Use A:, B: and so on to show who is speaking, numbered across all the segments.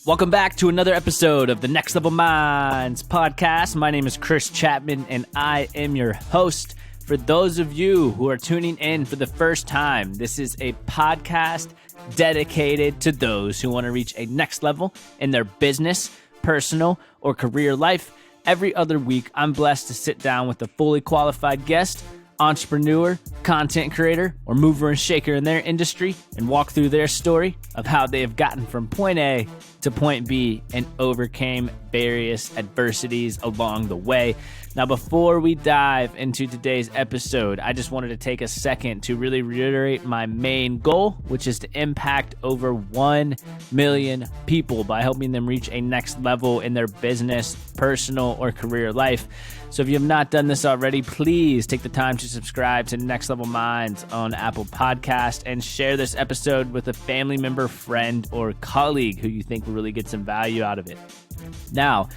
A: Welcome back to another episode of the Next Level Minds podcast. My name is Chris Chapman, and I am your host. For those of you who are tuning in for the first time, this is a podcast dedicated to those who want to reach a next level in their business, personal, or career life. Every other week, I'm blessed to sit down with a fully qualified guest, entrepreneur, content creator, or mover and shaker in their industry and walk through their story of how they have gotten from point A to point B and overcame various adversities along the way. Now, before we dive into today's episode, I just wanted to take a second to really reiterate my main goal, which is to impact over 1 million people by helping them reach a next level in their business, personal, or career life. So if you have not done this already, please take the time to subscribe to Next Level Minds on Apple Podcast and share this episode with a family member, friend, or colleague who you think will really get some value out of it. Now,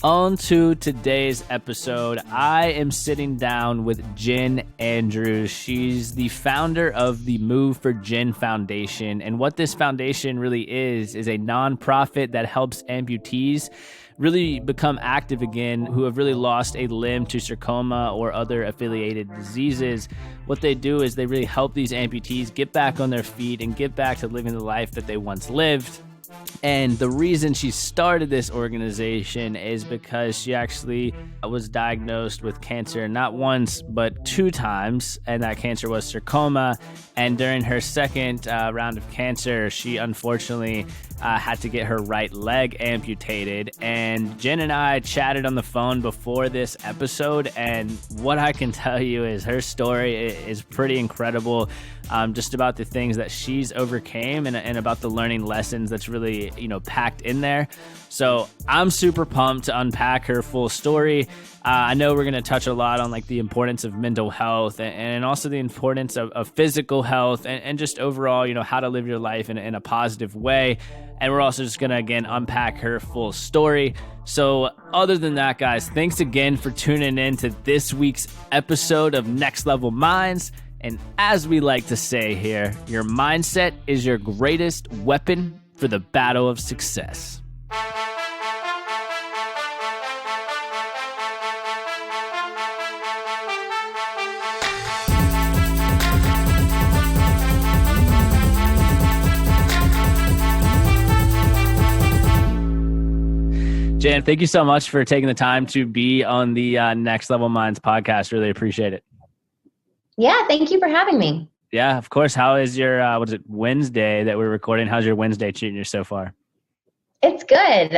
A: on to today's episode. I am sitting down with Jenn Andrews. She's the founder of the Move for Jenn Foundation. And what this foundation really is a nonprofit that helps amputees really become active again who have really lost a limb to sarcoma or other affiliated diseases. What they do is they really help these amputees get back on their feet and get back to living the life that they once lived. And the reason she started this organization is because she actually was diagnosed with cancer not once, but 2 times. And that cancer was sarcoma. And during her second round of cancer, she unfortunately had to get her right leg amputated. And Jenn and I chatted on the phone before this episode. And what I can tell you is her story is pretty incredible. Just about the things that she's overcame and about the learning lessons that's really, packed in there. So I'm super pumped to unpack her full story. I know we're going to touch a lot on the importance of mental health and also the importance of physical health and just overall, how to live your life in a positive way. And we're also just going to, again, unpack her full story. So other than that, guys, thanks again for tuning in to this week's episode of Next Level Minds. And as we like to say here, your mindset is your greatest weapon for the battle of success. Jenn, thank you so much for taking the time to be on the Next Level Minds podcast. Really appreciate it.
B: Yeah, thank you for having me.
A: Yeah, of course. How is your, Wednesday that we're recording? How's your Wednesday treating you so far?
B: It's good.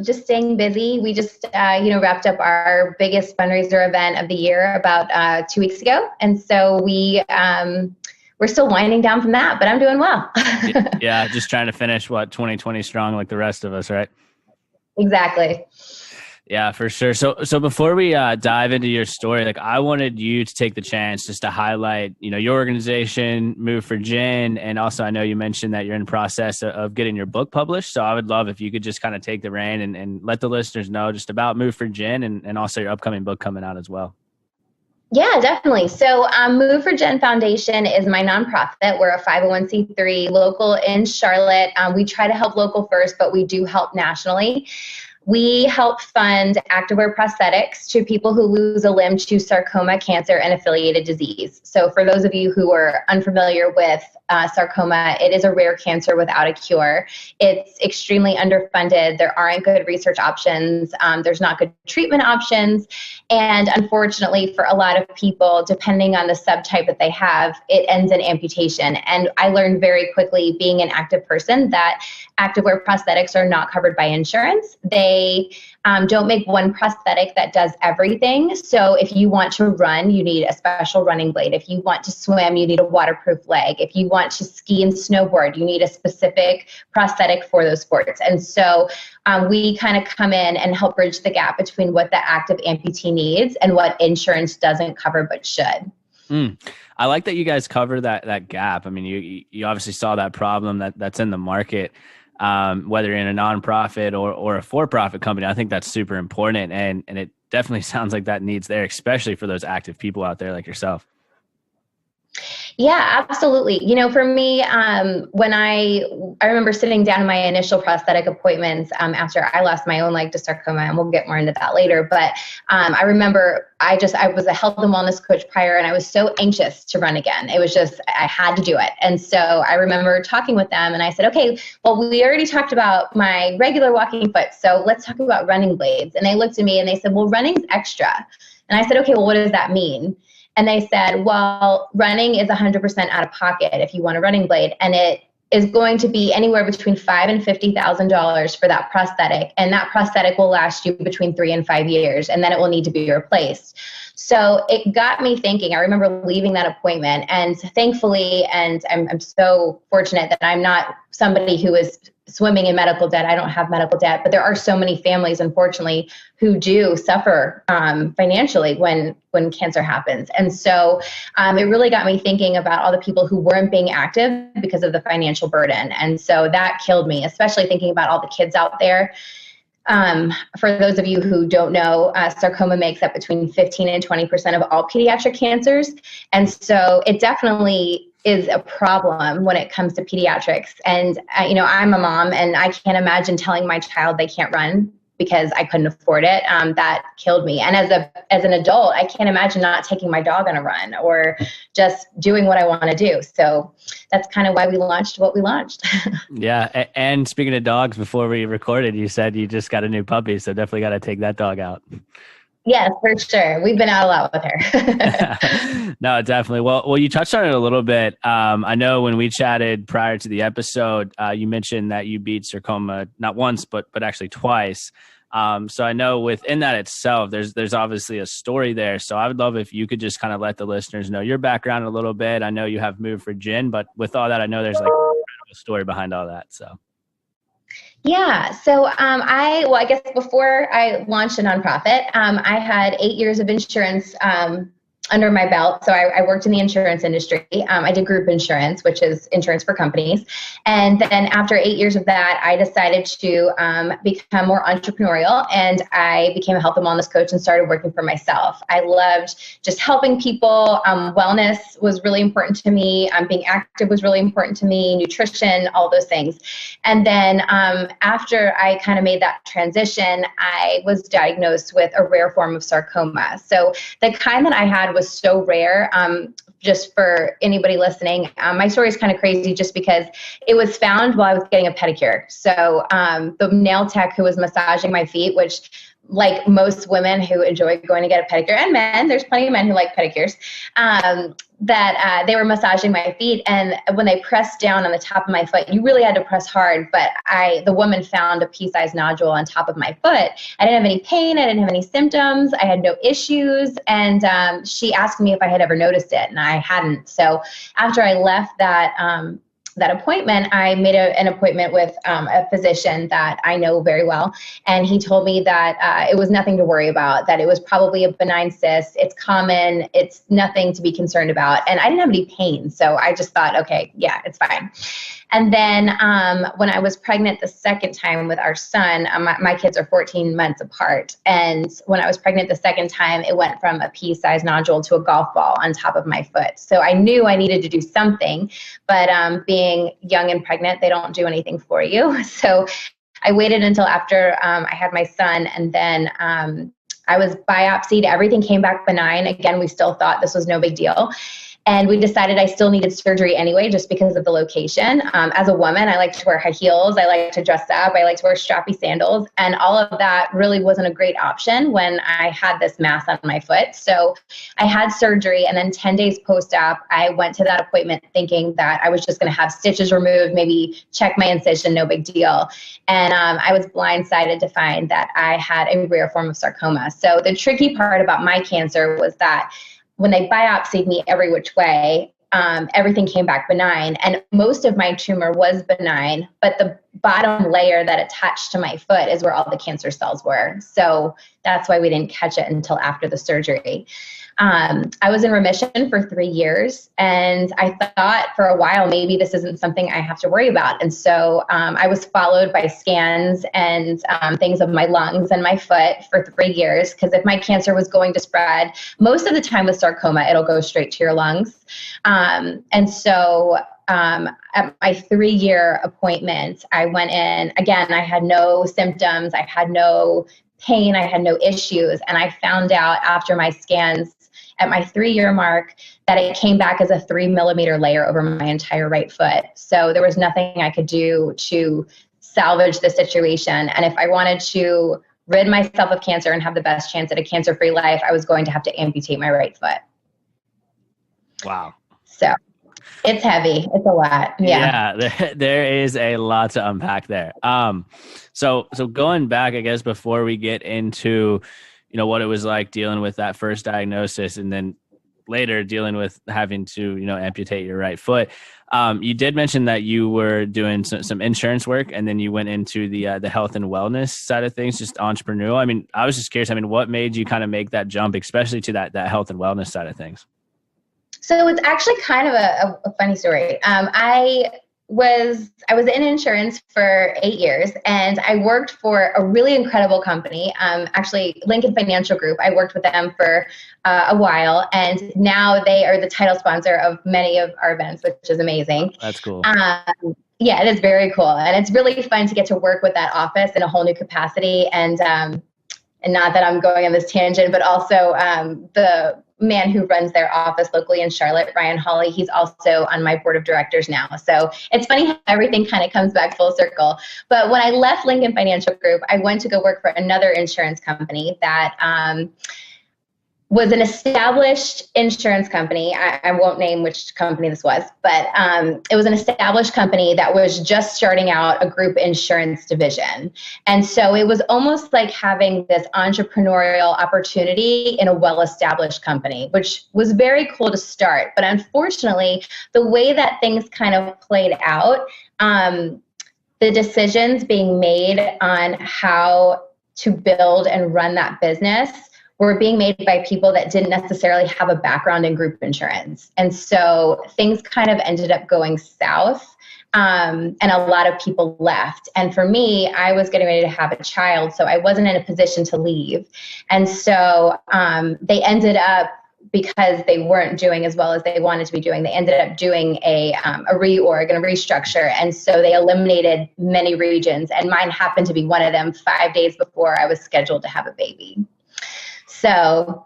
B: Just staying busy. We just, wrapped up our biggest fundraiser event of the year about 2 weeks ago. And so we're still winding down from that, but I'm doing well.
A: Yeah, just trying to finish 2020 strong like the rest of us, right?
B: Exactly.
A: Yeah, for sure. So before we dive into your story, I wanted you to take the chance just to highlight, your organization, Move for Jenn, and also I know you mentioned that you're in the process of getting your book published. So I would love if you could just kind of take the reign and let the listeners know just about Move for Jenn and also your upcoming book coming out as well.
B: Yeah, definitely. So Move for Jenn Foundation is my nonprofit. We're a 501c3 local in Charlotte. We try to help local first, but we do help nationally. We help fund activewear prosthetics to people who lose a limb to sarcoma, cancer, and affiliated disease. So for those of you who are unfamiliar with sarcoma, it is a rare cancer without a cure. It's extremely underfunded. There aren't good research options. There's not good treatment options. And unfortunately, for a lot of people, depending on the subtype that they have, it ends in amputation. And I learned very quickly, being an active person, that activewear prosthetics are not covered by insurance. They don't make one prosthetic that does everything. So if you want to run, you need a special running blade. If you want to swim, you need a waterproof leg. If you want to ski and snowboard, you need a specific prosthetic for those sports. And so we kind of come in and help bridge the gap between what the active amputee needs and what insurance doesn't cover but should.
A: I like that you guys cover that gap. I mean, you obviously saw that problem that's in the market. Whether you're in a nonprofit or a for-profit company, I think that's super important. And it definitely sounds like that needs there, especially for those active people out there like yourself.
B: Yeah, absolutely. For me, when I remember sitting down in my initial prosthetic appointments after I lost my own leg to sarcoma, and we'll get more into that later. But I remember I was a health and wellness coach prior, and I was so anxious to run again. It was just, I had to do it. And so I remember talking with them, and I said, okay, well, we already talked about my regular walking foot, so let's talk about running blades. And they looked at me and they said, well, running's extra. And I said, okay, well, what does that mean? And they said, well, running is 100% out of pocket if you want a running blade. And it is going to be anywhere between $5,000 and $50,000 for that prosthetic. And that prosthetic will last you between 3 and 5 years, and then it will need to be replaced. So it got me thinking. I remember leaving that appointment, and thankfully, and I'm so fortunate that I'm not somebody who is swimming in medical debt. I don't have medical debt, but there are so many families, unfortunately, who do suffer financially when cancer happens. And so it really got me thinking about all the people who weren't being active because of the financial burden. And so that killed me, especially thinking about all the kids out there. For those of you who don't know, sarcoma makes up between 15 and 20% of all pediatric cancers. And so it definitely is a problem when it comes to pediatrics. And, I'm a mom, and I can't imagine telling my child they can't run because I couldn't afford it. That killed me. And as an adult, I can't imagine not taking my dog on a run or just doing what I want to do. So that's kind of why we launched what we launched.
A: Yeah. And speaking of dogs, before we recorded, you said you just got a new puppy. So definitely got to take that dog out.
B: Yes, for sure. We've been out a lot with her.
A: No, definitely. Well, you touched on it a little bit. I know when we chatted prior to the episode, you mentioned that you beat sarcoma not once, but actually twice. So I know within that itself, there's obviously a story there. So I would love if you could just kind of let the listeners know your background a little bit. I know you have moved for Jenn, but with all that, I know there's like an incredible story behind all that. So.
B: Yeah. So I guess before I launched a nonprofit, I had 8 years of insurance under my belt. So I worked in the insurance industry. I did group insurance, which is insurance for companies. And then after 8 years of that, I decided to become more entrepreneurial, and I became a health and wellness coach and started working for myself. I loved just helping people. Wellness was really important to me. Being active was really important to me, nutrition, all those things. And then after I kind of made that transition, I was diagnosed with a rare form of sarcoma. So the kind that I had was so rare. Just for anybody listening, my story is kind of crazy just because it was found while I was getting a pedicure. So the nail tech who was massaging my feet, which like most women who enjoy going to get a pedicure, and men, there's plenty of men who like pedicures, that they were massaging my feet. And when they pressed down on the top of my foot, you really had to press hard. But the woman found a pea-sized nodule on top of my foot. I didn't have any pain. I didn't have any symptoms. I had no issues. And she asked me if I had ever noticed it, and I hadn't. So after I left that appointment, I made an appointment with a physician that I know very well. And he told me that it was nothing to worry about, that it was probably a benign cyst. It's common. It's nothing to be concerned about. And I didn't have any pain. So I just thought, okay, yeah, it's fine. And then when I was pregnant the second time with our son, my kids are 14 months apart. And when I was pregnant the second time, it went from a pea-sized nodule to a golf ball on top of my foot. So I knew I needed to do something, but being young and pregnant, they don't do anything for you. So I waited until after I had my son, and then I was biopsied. Everything came back benign. Again, we still thought this was no big deal. And we decided I still needed surgery anyway, just because of the location. As a woman, I like to wear high heels. I like to dress up. I like to wear strappy sandals. And all of that really wasn't a great option when I had this mass on my foot. So I had surgery. And then 10 days post-op, I went to that appointment thinking that I was just going to have stitches removed, maybe check my incision, no big deal. And I was blindsided to find that I had a rare form of sarcoma. So the tricky part about my cancer was that when they biopsied me every which way, everything came back benign. And most of my tumor was benign, but the bottom layer that attached to my foot is where all the cancer cells were. So that's why we didn't catch it until after the surgery. I was in remission for 3 years, and I thought for a while, maybe this isn't something I have to worry about. And so I was followed by scans and things of my lungs and my foot for 3 years, because if my cancer was going to spread, most of the time with sarcoma, it'll go straight to your lungs. And so at my 3-year appointment, I went in, again, I had no symptoms, I had no pain, I had no issues. And I found out after my scans at my 3-year mark that it came back as a 3-millimeter layer over my entire right foot. So there was nothing I could do to salvage the situation. And if I wanted to rid myself of cancer and have the best chance at a cancer-free life, I was going to have to amputate my right foot.
A: Wow.
B: So it's heavy. It's a lot.
A: Yeah, there is a lot to unpack there. So going back, I guess, before we get into, what it was like dealing with that first diagnosis and then later dealing with having to, amputate your right foot. You did mention that you were doing some insurance work, and then you went into the health and wellness side of things, just entrepreneurial. I mean, I was just curious. I mean, what made you kind of make that jump, especially to that health and wellness side of things?
B: So it's actually kind of a funny story. I was in insurance for 8 years, and I worked for a really incredible company, actually Lincoln Financial Group. I worked with them for a while, and now they are the title sponsor of many of our events, which is amazing.
A: That's cool.
B: Yeah, it is very cool, and it's really fun to get to work with that office in a whole new capacity. And not that I'm going on this tangent, but also the man who runs their office locally in Charlotte, Ryan Hawley, he's also on my board of directors now. So it's funny how everything kind of comes back full circle. But when I left Lincoln Financial Group, I went to go work for another insurance company that was an established insurance company. I won't name which company this was, but it was an established company that was just starting out a group insurance division. And so it was almost like having this entrepreneurial opportunity in a well-established company, which was very cool to start. But unfortunately, the way that things kind of played out, the decisions being made on how to build and run that business were being made by people that didn't necessarily have a background in group insurance. And so things kind of ended up going south, and a lot of people left. And for me, I was getting ready to have a child, so I wasn't in a position to leave. And so they ended up, because they weren't doing as well as they wanted to be doing, they ended up doing a reorg and a restructure. And so they eliminated many regions, and mine happened to be one of them 5 days before I was scheduled to have a baby. So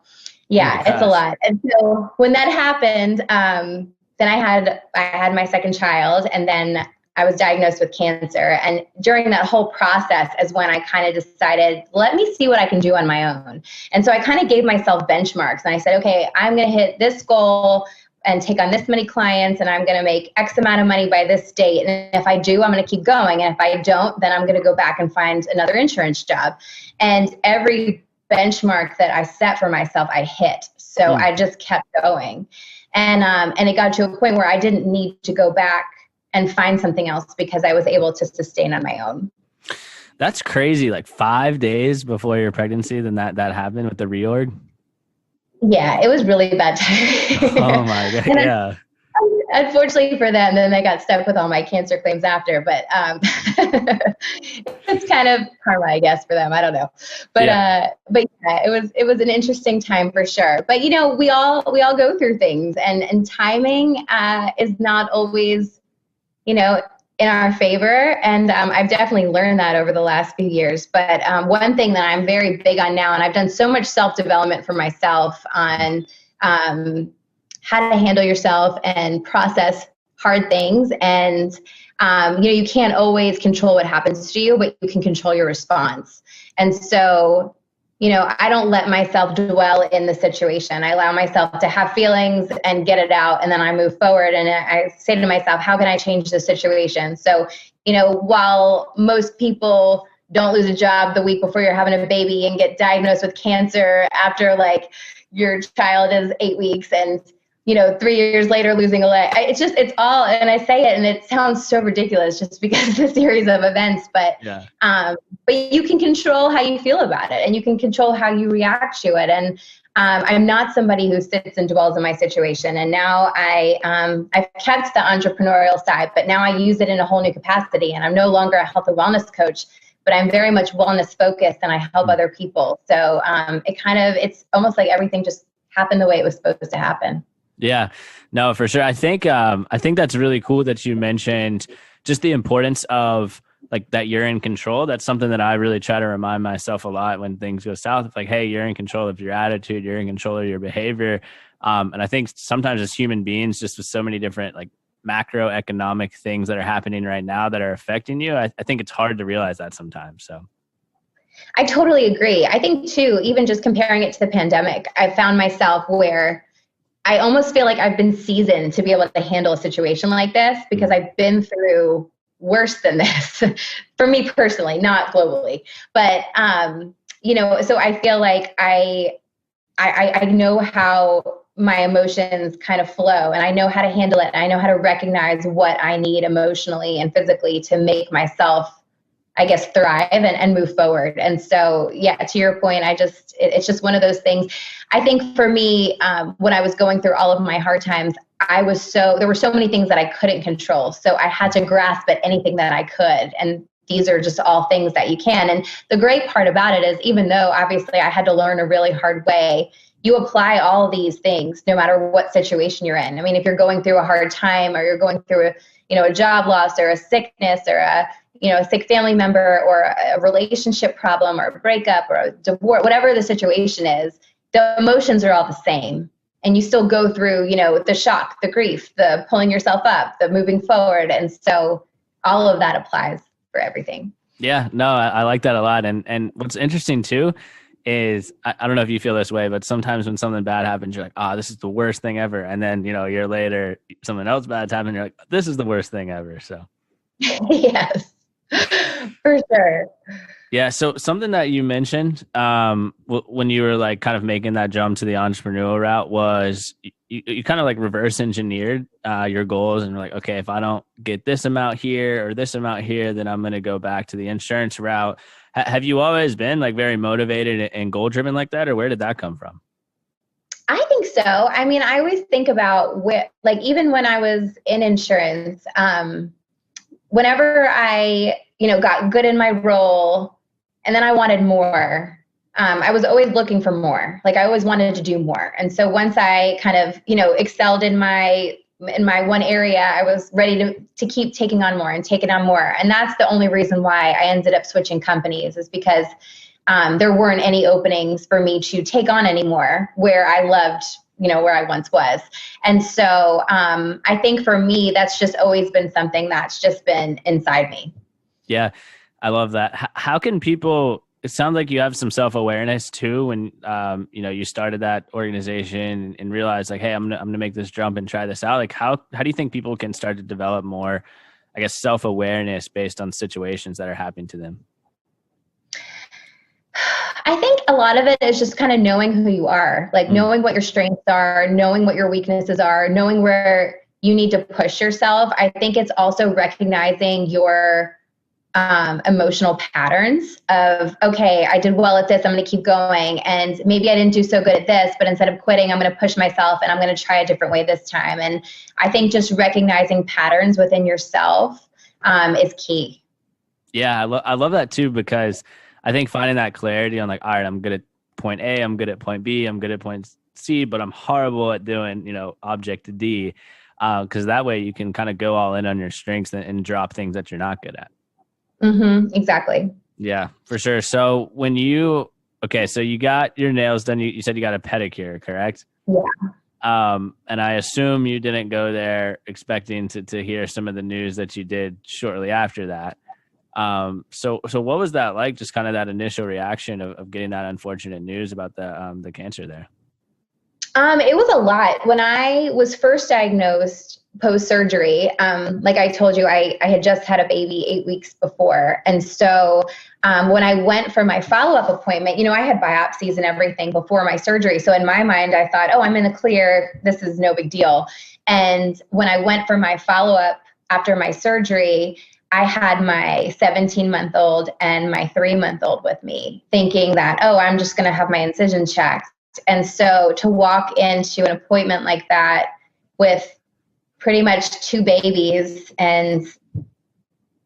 B: yeah, it's a lot. And so when that happened, then I had my second child, and then I was diagnosed with cancer. And during that whole process is when I kind of decided, let me see what I can do on my own. And so I kind of gave myself benchmarks, and I said, okay, I'm going to hit this goal and take on this many clients, and I'm going to make X amount of money by this date. And if I do, I'm going to keep going. And if I don't, then I'm going to go back and find another insurance job. And every benchmark that I set for myself, I hit. So I just kept going. And it got to a point where I didn't need to go back and find something else, because I was able to sustain on my own.
A: That's crazy. Like 5 days before your pregnancy, then that happened with the reorg? Yeah,
B: it was really bad timing.
A: Oh my God, yeah.
B: Unfortunately for them, then they got stuck with all my cancer claims after, but it's kind of karma, I guess, for them. I don't know. But yeah, it was an interesting time for sure. But we all go through things, and timing is not always, in our favor. And I've definitely learned that over the last few years. But one thing that I'm very big on now, and I've done so much self-development for myself on how to handle yourself and process hard things. And, you can't always control what happens to you, but you can control your response. And so, I don't let myself dwell in the situation. I allow myself to have feelings and get it out, and then I move forward. And I say to myself, how can I change the situation? So, while most people don't lose a job the week before you're having a baby and get diagnosed with cancer after your child is 8 weeks, and 3 years later losing a leg. It's all, and I say it and it sounds so ridiculous just because of the series of events, but you can control how you feel about it, and you can control how you react to it. And I'm not somebody who sits and dwells in my situation. And now I've kept the entrepreneurial side, but now I use it in a whole new capacity. And I'm no longer a health and wellness coach, but I'm very much wellness focused, and I help other people. So it's almost like everything just happened the way it was supposed to happen.
A: Yeah, no, for sure. I think that's really cool that you mentioned just the importance of like that you're in control. That's something that I really try to remind myself a lot when things go south. It's like, hey, you're in control of your attitude, you're in control of your behavior. And I think sometimes as human beings, just with so many different like macroeconomic things that are happening right now that are affecting you, I think it's hard to realize that sometimes. So
B: I totally agree. I think too, even just comparing it to the pandemic, I found myself where I almost feel like I've been seasoned to be able to handle a situation like this because I've been through worse than this for me personally, not globally. But, so I feel like I know how my emotions kind of flow, and I know how to handle it. And I know how to recognize what I need emotionally and physically to make myself, I guess, thrive and move forward. And so, yeah, to your point, it's just one of those things. I think for me, when I was going through all of my hard times, there were so many things that I couldn't control. So I had to grasp at anything that I could. And these are just all things that you can. And the great part about it is, even though obviously I had to learn a really hard way, you apply all these things no matter what situation you're in. I mean, if you're going through a hard time, or you're going through a job loss or a sickness or a sick family member or a relationship problem or a breakup or a divorce, whatever the situation is, the emotions are all the same. And you still go through, the shock, the grief, the pulling yourself up, the moving forward. And so all of that applies for everything.
A: yeah, no, I like that a lot. And what's interesting too is I don't know if you feel this way, but sometimes when something bad happens, you're like, this is the worst thing ever. And then, a year later, something else bad's happened. You're like, this is the worst thing ever. So
B: yes, for sure.
A: Yeah. So something that you mentioned when you were like kind of making that jump to the entrepreneurial route was you kind of like reverse engineered your goals, and you're like, okay, if I don't get this amount here or this amount here, then I'm going to go back to the insurance route. Have you always been like very motivated and goal driven like that, or where did that come from?
B: I think so. I mean, I always think about even when I was in insurance, whenever I, got good in my role and then I wanted more, I was always looking for more. Like I always wanted to do more. And so once I kind of, excelled in my one area, I was ready to keep taking on more and taking on more. And that's the only reason why I ended up switching companies, is because there weren't any openings for me to take on anymore where I loved, where I once was. And so I think for me, that's just always been something that's just been inside me.
A: Yeah, I love that. How can people, it sounds like you have some self-awareness too when, you started that organization and realized like, hey, I'm gonna make this jump and try this out. Like how do you think people can start to develop more, I guess, self-awareness based on situations that are happening to them?
B: I think a lot of it is just kind of knowing who you are, like knowing what your strengths are, knowing what your weaknesses are, knowing where you need to push yourself. I think it's also recognizing your emotional patterns of, okay, I did well at this, I'm going to keep going. And maybe I didn't do so good at this, but instead of quitting, I'm going to push myself and I'm going to try a different way this time. And I think just recognizing patterns within yourself is key.
A: Yeah, I love that too, because I think finding that clarity on like, all right, I'm good at point A, I'm good at point B, I'm good at point C, but I'm horrible at doing, object D. Because that way you can kind of go all in on your strengths and drop things that you're not good at.
B: Mm-hmm, exactly.
A: Yeah, for sure. So so you got your nails done. You said you got a pedicure, correct?
B: Yeah.
A: And I assume you didn't go there expecting to hear some of the news that you did shortly after that. So what was that like? Just kind of that initial reaction of getting that unfortunate news about the cancer there.
B: It was a lot. When I was first diagnosed post-surgery, like I told you, I had just had a baby 8 weeks before. And so when I went for my follow-up appointment, I had biopsies and everything before my surgery. So in my mind, I thought, I'm in the clear. This is no big deal. And when I went for my follow-up after my surgery, I had my 17-month-old and my 3-month-old with me, thinking that, I'm just going to have my incision checked And so to walk into an appointment like that with pretty much 2 babies, and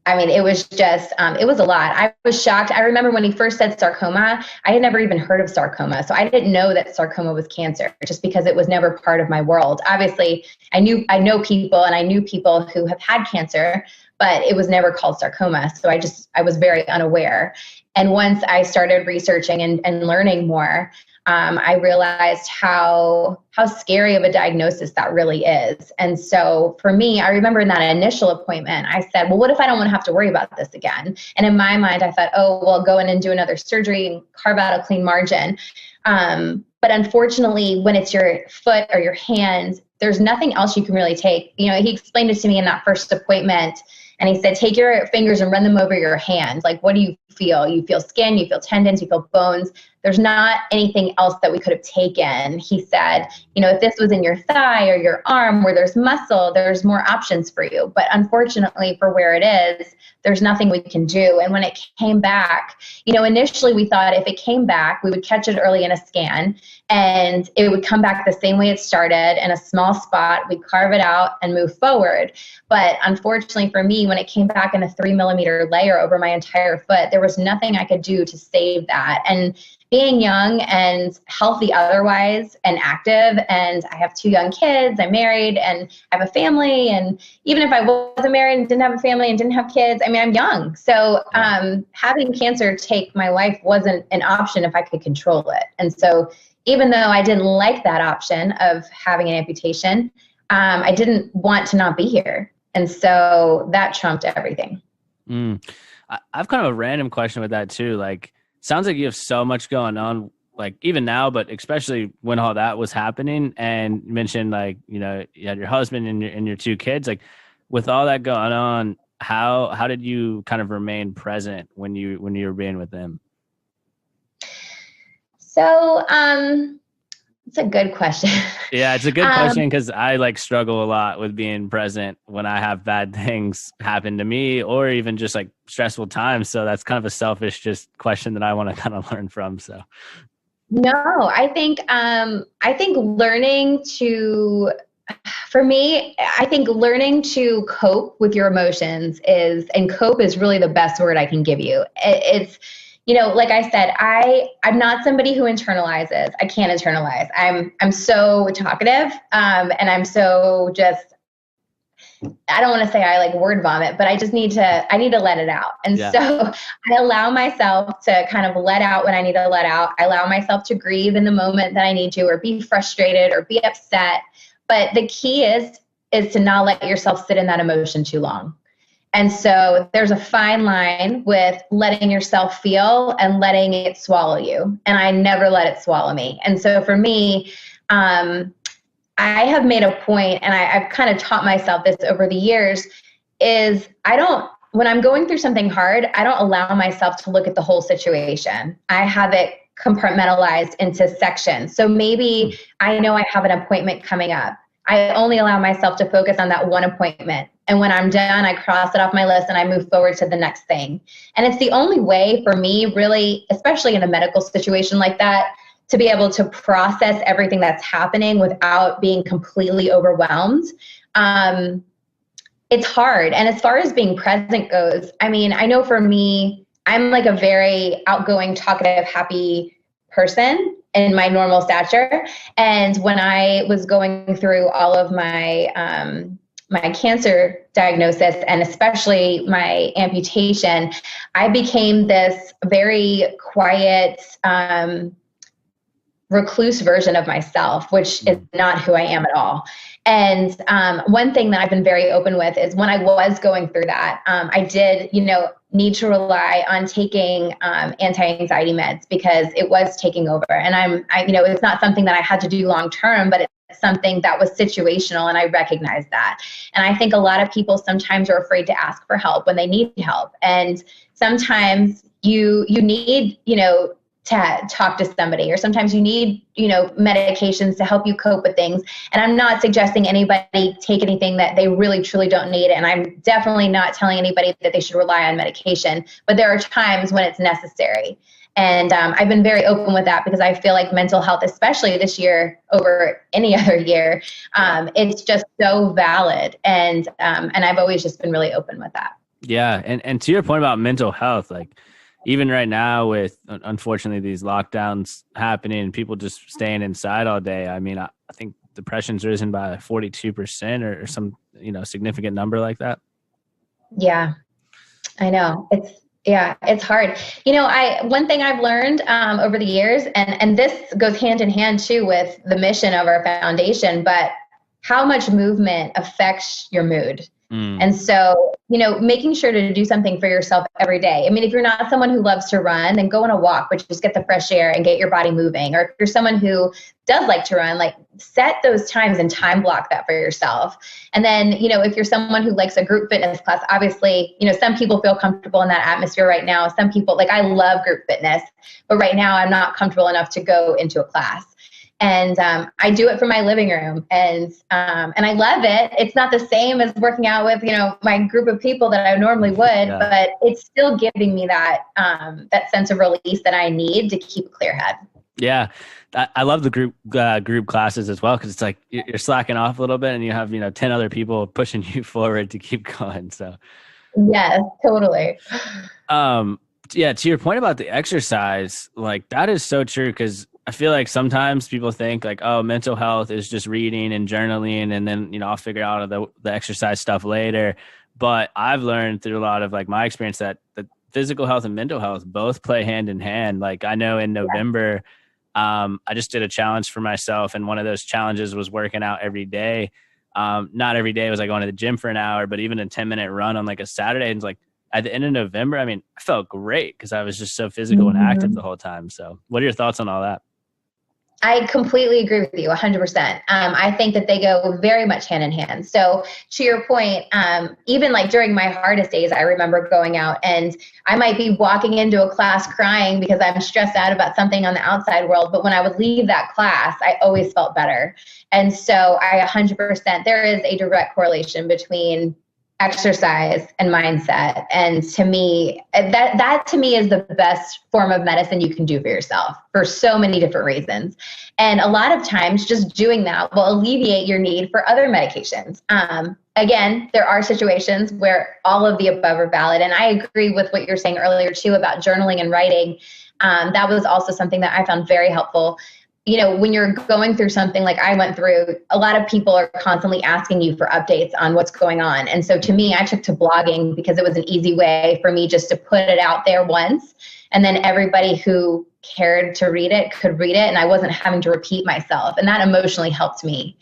B: I mean, it was just, it was a lot. I was shocked. I remember when he first said sarcoma, I had never even heard of sarcoma. So I didn't know that sarcoma was cancer just because it was never part of my world. Obviously, I know people, and I knew people who have had cancer, but it was never called sarcoma. So I was very unaware. And once I started researching and learning more, I realized how scary of a diagnosis that really is. And so for me, I remember in that initial appointment, I said, well, what if I don't want to have to worry about this again? And in my mind, I thought, oh, well, go in and do another surgery and carve out a clean margin. But unfortunately, when it's your foot or your hand, there's nothing else you can really take. You know, he explained it to me in that first appointment. And he said, take your fingers and run them over your hand. Like, what do you feel? You feel skin, you feel tendons, you feel bones. There's not anything else that we could have taken. He said, you know, if this was in your thigh or your arm where there's muscle, there's more options for you. But unfortunately, for where it is, there's nothing we can do. And when it came back, you know, initially we thought if it came back, we would catch it early in a scan and it would come back the same way it started in a small spot. We'd carve it out and move forward. But unfortunately for me, when it came back in a 3-millimeter layer over my entire foot, there was nothing I could do to save that. And being young and healthy otherwise and active, and I have 2 young kids, I'm married and I have a family, and even if I wasn't married and didn't have a family and didn't have kids, I mean, I'm young. So having cancer take my life wasn't an option if I could control it. And so even though I didn't like that option of having an amputation, I didn't want to not be here. And so that trumped everything.
A: I've kind of a random question with that too. Like, sounds like you have so much going on, like even now, but especially when all that was happening, and you mentioned like, you know, you had your husband and your 2 kids, like with all that going on, how did you kind of remain present when you were being with them?
B: So, it's a good question.
A: Yeah, it's a good question because I like struggle a lot with being present when I have bad things happen to me or even just like stressful times. So that's kind of a selfish just question that I want to kind of learn from. So
B: no, I think learning to, for me, I think learning to cope with your emotions and cope is really the best word I can give you. It's, you know, like I said, I'm not somebody who internalizes. I can't internalize. I'm so talkative, and I'm so just, I don't want to say I like word vomit, but I just I need to let it out. And so I allow myself to kind of let out when I need to let out. I allow myself to grieve in the moment that I need to, or be frustrated or be upset. But the key is to not let yourself sit in that emotion too long. And so there's a fine line with letting yourself feel and letting it swallow you. And I never let it swallow me. And so for me, I have made a point, and I've kind of taught myself this over the years, is when I'm going through something hard, I don't allow myself to look at the whole situation. I have it compartmentalized into sections. So maybe I know I have an appointment coming up. I only allow myself to focus on that one appointment. And when I'm done, I cross it off my list and I move forward to the next thing. And it's the only way for me, really, especially in a medical situation like that, to be able to process everything that's happening without being completely overwhelmed. It's hard. And as far as being present goes, I mean, I know for me, I'm like a very outgoing, talkative, happy person in my normal stature. And when I was going through all of my my cancer diagnosis and especially my amputation, I became this very quiet, recluse version of myself, which is not who I am at all. And one thing that I've been very open with is when I was going through that, I did, need to rely on taking anti-anxiety meds because it was taking over. And it's not something that I had to do long term, but it's something that was situational, and I recognized that. And I think a lot of people sometimes are afraid to ask for help when they need help. And sometimes you need, to talk to somebody, or sometimes you need, medications to help you cope with things. And I'm not suggesting anybody take anything that they really, truly don't need. And I'm definitely not telling anybody that they should rely on medication, but there are times when it's necessary. And I've been very open with that because I feel like mental health, especially this year over any other year, it's just so valid. And I've always just been really open with that.
A: Yeah. And to your point about mental health, like even right now with unfortunately these lockdowns happening and people just staying inside all day, I mean, I think depression's risen by 42% or some, significant number like that.
B: Yeah, I know. It's hard. One thing I've learned over the years, and this goes hand in hand too with the mission of our foundation, but how much movement affects your mood. And so, making sure to do something for yourself every day. I mean, if you're not someone who loves to run, then go on a walk, but just get the fresh air and get your body moving. Or if you're someone who does like to run, like set those times and time block that for yourself. And then, if you're someone who likes a group fitness class, obviously, some people feel comfortable in that atmosphere right now. Some people, like I love group fitness, but right now I'm not comfortable enough to go into a class. And I do it from my living room, and I love it. It's not the same as working out with my group of people that I normally would, but it's still giving me that sense of release that I need to keep a clear head.
A: Yeah, I love the group classes as well because it's like you're slacking off a little bit, and you have 10 other people pushing you forward to keep going. So
B: yes, totally.
A: Yeah, to your point about the exercise, like that is so true because I feel like sometimes people think like, oh, mental health is just reading and journaling, and then, I'll figure out the exercise stuff later. But I've learned through a lot of like my experience that the physical health and mental health both play hand in hand. Like I know in November, I just did a challenge for myself. And one of those challenges was working out every day. Not every day was I going to the gym for an hour, but even a 10-minute run on like a Saturday. And it's like at the end of November, I mean, I felt great because I was just so physical and active the whole time. So what are your thoughts on all that?
B: I completely agree with you 100%. I think that they go very much hand in hand. So to your point, even like during my hardest days, I remember going out and I might be walking into a class crying because I'm stressed out about something on the outside world. But when I would leave that class, I always felt better. And so I 100%, there is a direct correlation between exercise and mindset. And to me, that to me is the best form of medicine you can do for yourself for so many different reasons. And a lot of times just doing that will alleviate your need for other medications. Again, there are situations where all of the above are valid. And I agree with what you're saying earlier too about journaling and writing. That was also something that I found very helpful. When you're going through something like I went through, a lot of people are constantly asking you for updates on what's going on. And so to me, I took to blogging because it was an easy way for me just to put it out there once. And then everybody who cared to read it could read it. And I wasn't having to repeat myself. And that emotionally helped me.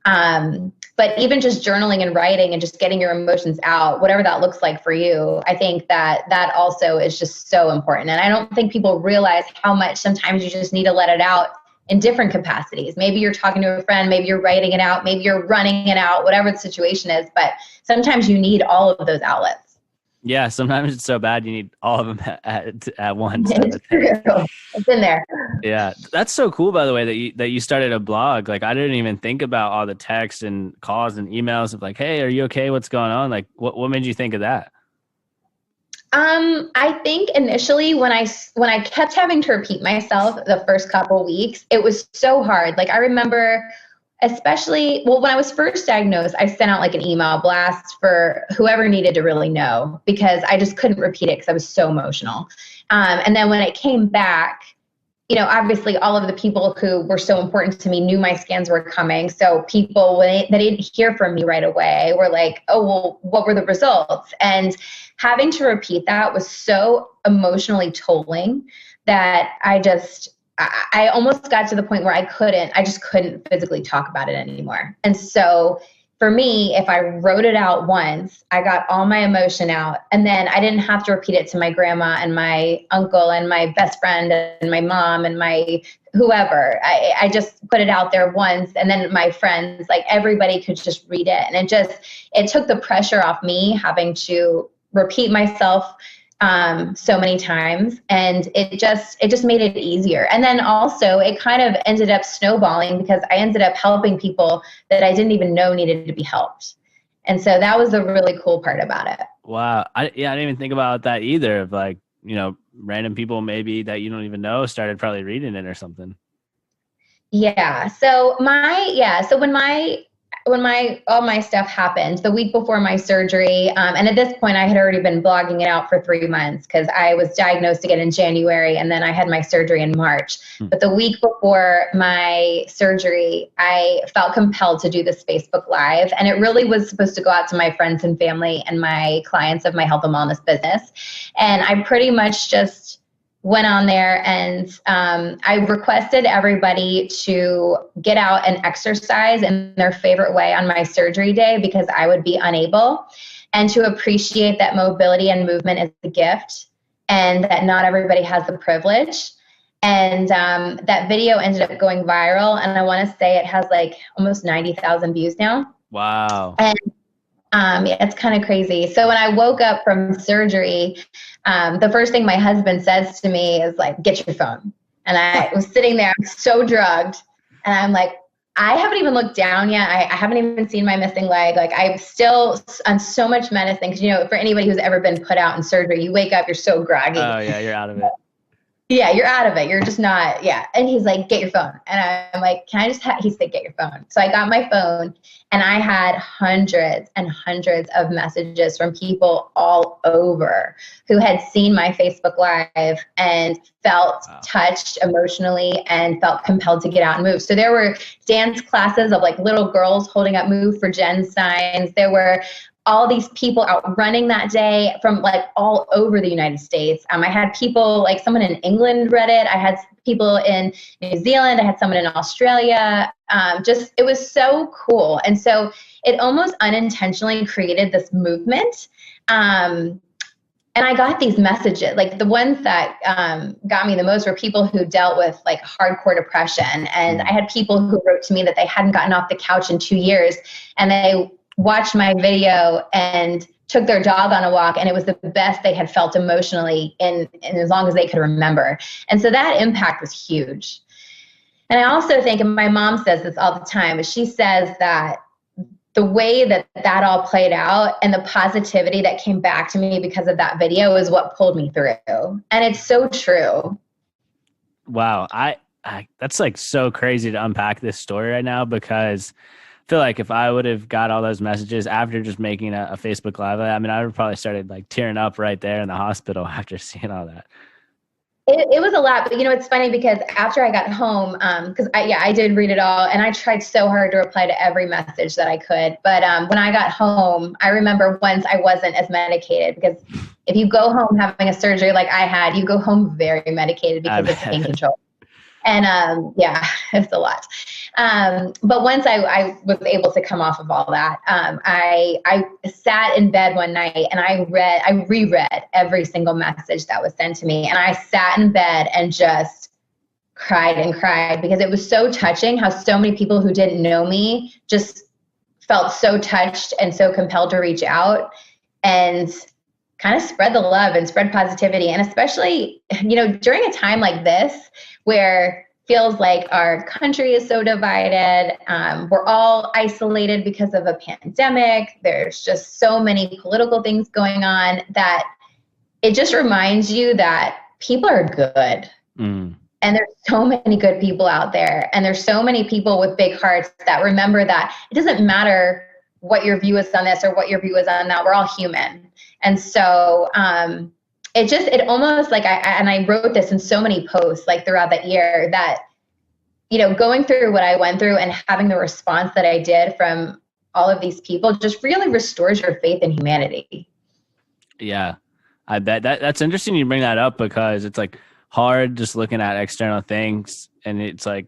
B: But even just journaling and writing and just getting your emotions out, whatever that looks like for you, I think that also is just so important. And I don't think people realize how much sometimes you just need to let it out in different capacities. Maybe you're talking to a friend, maybe you're writing it out, maybe you're running it out, whatever the situation is. But sometimes you need all of those outlets.
A: Yeah, sometimes it's so bad you need all of them at once.
B: It's true. It's in there.
A: Yeah, that's so cool. By the way, that you started a blog. Like I didn't even think about all the texts and calls and emails of like, hey, are you okay? What's going on? Like, what made you think of that?
B: I think initially when I kept having to repeat myself the first couple weeks, it was so hard. Like I remember especially, when I was first diagnosed, I sent out like an email blast for whoever needed to really know because I just couldn't repeat it because I was so emotional. And then when it came back, obviously all of the people who were so important to me knew my scans were coming. So people, when they didn't hear from me right away, were like, oh, well, what were the results? And having to repeat that was so emotionally tolling that I almost got to the point where I just couldn't physically talk about it anymore. And so for me, if I wrote it out once, I got all my emotion out, and then I didn't have to repeat it to my grandma and my uncle and my best friend and my mom and my whoever. I just put it out there once, and then my friends, like everybody could just read it. And it took the pressure off me having to repeat myself so many times, and it just made it easier. And then also it kind of ended up snowballing because I ended up helping people that I didn't even know needed to be helped. And so that was the really cool part about it.
A: Wow. I didn't even think about that either. Of like random people maybe that you don't even know started probably reading it or something.
B: Yeah. So when all my stuff happened the week before my surgery, and at this point I had already been blogging it out for 3 months because I was diagnosed again in January and then I had my surgery in March. But the week before my surgery, I felt compelled to do this Facebook Live, and it really was supposed to go out to my friends and family and my clients of my health and wellness business. And I pretty much just went on there and I requested everybody to get out and exercise in their favorite way on my surgery day because I would be unable, and to appreciate that mobility and movement is a gift and that not everybody has the privilege. And that video ended up going viral, and I want to say it has like almost 90,000 views now.
A: Wow.
B: And yeah, it's kind of crazy. So when I woke up from surgery, the first thing my husband says to me is like, get your phone. And I was sitting there, I'm so drugged. And I'm like, I haven't even looked down yet. I haven't even seen my missing leg. Like I'm still on so much medicine. Cause for anybody who's ever been put out in surgery, you wake up, you're so groggy.
A: Oh yeah, you're out of it.
B: Yeah, you're out of it. You're just not, yeah. And he's like, get your phone. And I'm like, can I just he said, get your phone. So I got my phone, and I had hundreds and hundreds of messages from people all over who had seen my Facebook Live and felt touched emotionally and felt compelled to get out and move. So there were dance classes of like little girls holding up Move for Jenn signs. There were all these people out running that day from like all over the United States. I had people, like someone in England read it. I had people in New Zealand. I had someone in Australia. It was so cool. And so it almost unintentionally created this movement. And I got these messages, like the ones that got me the most were people who dealt with like hardcore depression. And I had people who wrote to me that they hadn't gotten off the couch in 2 years, and they watched my video and took their dog on a walk, and it was the best they had felt emotionally in as long as they could remember. And so that impact was huge. And I also think, and my mom says this all the time, but she says that the way that all played out and the positivity that came back to me because of that video is what pulled me through. And it's so true.
A: Wow. I that's like so crazy to unpack this story right now, because I feel like if I would have got all those messages after just making a Facebook Live, I mean, I would have probably started like tearing up right there in the hospital after seeing all that.
B: It was a lot, but it's funny because after I got home, because I did read it all, and I tried so hard to reply to every message that I could. But when I got home, I remember once I wasn't as medicated, because if you go home having a surgery like I had, you go home very medicated because it's pain control. And it's a lot. But once I was able to come off of all that, I sat in bed one night and I reread every single message that was sent to me. And I sat in bed and just cried and cried, because it was so touching how so many people who didn't know me just felt so touched and so compelled to reach out and kind of spread the love and spread positivity. And especially, during a time like this where feels like our country is so divided, we're all isolated because of a pandemic, there's just so many political things going on, that it just reminds you that people are good. And there's so many good people out there, and there's so many people with big hearts that remember that it doesn't matter what your view is on this or what your view is on that, we're all human. And so it almost like I wrote this in so many posts like throughout that year, that, going through what I went through and having the response that I did from all of these people just really restores your faith in humanity. Yeah.
A: I bet that's interesting you bring that up, because it's like hard just looking at external things, and it's like,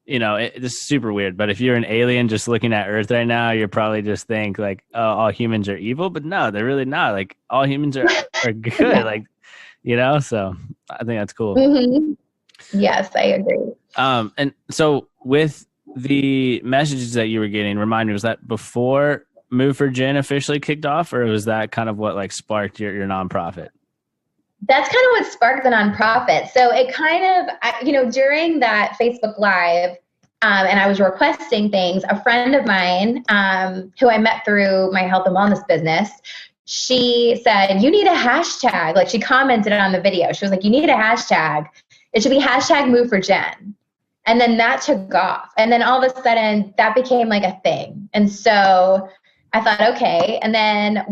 A: this is super weird, but if you're an alien just looking at Earth right now, you're probably just think like, oh, all humans are evil, but no, they're really not. Like all humans are good. Yeah. Like, so I think that's cool.
B: Mm-hmm. Yes, I agree.
A: And so with the messages that you were getting, remind me, was that before Move for Jenn officially kicked off, or was that kind of what like sparked your nonprofit?
B: That's kind of what sparked the nonprofit. So it kind of, during that Facebook Live, and I was requesting things, a friend of mine who I met through my health and wellness business, she said, you need a hashtag. Like she commented on the video. She was like, you need a hashtag. It should be hashtag move for Jenn. And then that took off. And then all of a sudden that became like a thing. And so I thought, okay. And then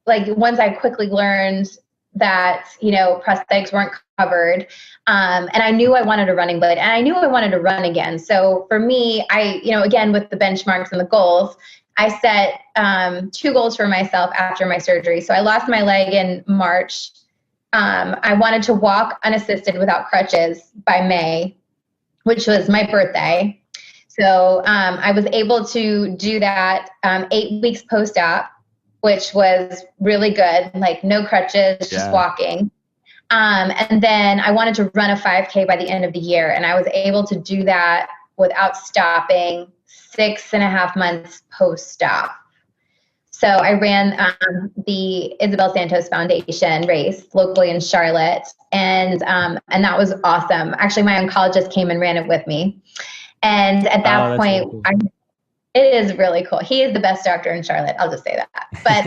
B: once I quickly learned that, prosthetics weren't covered. And I knew I wanted a running blade and I knew I wanted to run again. So for me, again, with the benchmarks and the goals, I set 2 goals for myself after my surgery. So I lost my leg in March. I wanted to walk unassisted without crutches by May, which was my birthday. So I was able to do that 8 weeks post-op, which was really good, like no crutches, just walking. And then I wanted to run a 5K by the end of the year. And I was able to do that without stopping 6.5 months post-op. So I ran the Isabel Santos Foundation race locally in Charlotte. And that was awesome. Actually, my oncologist came and ran it with me. And at that point, really cool. It is really cool. He is the best doctor in Charlotte. I'll just say that. But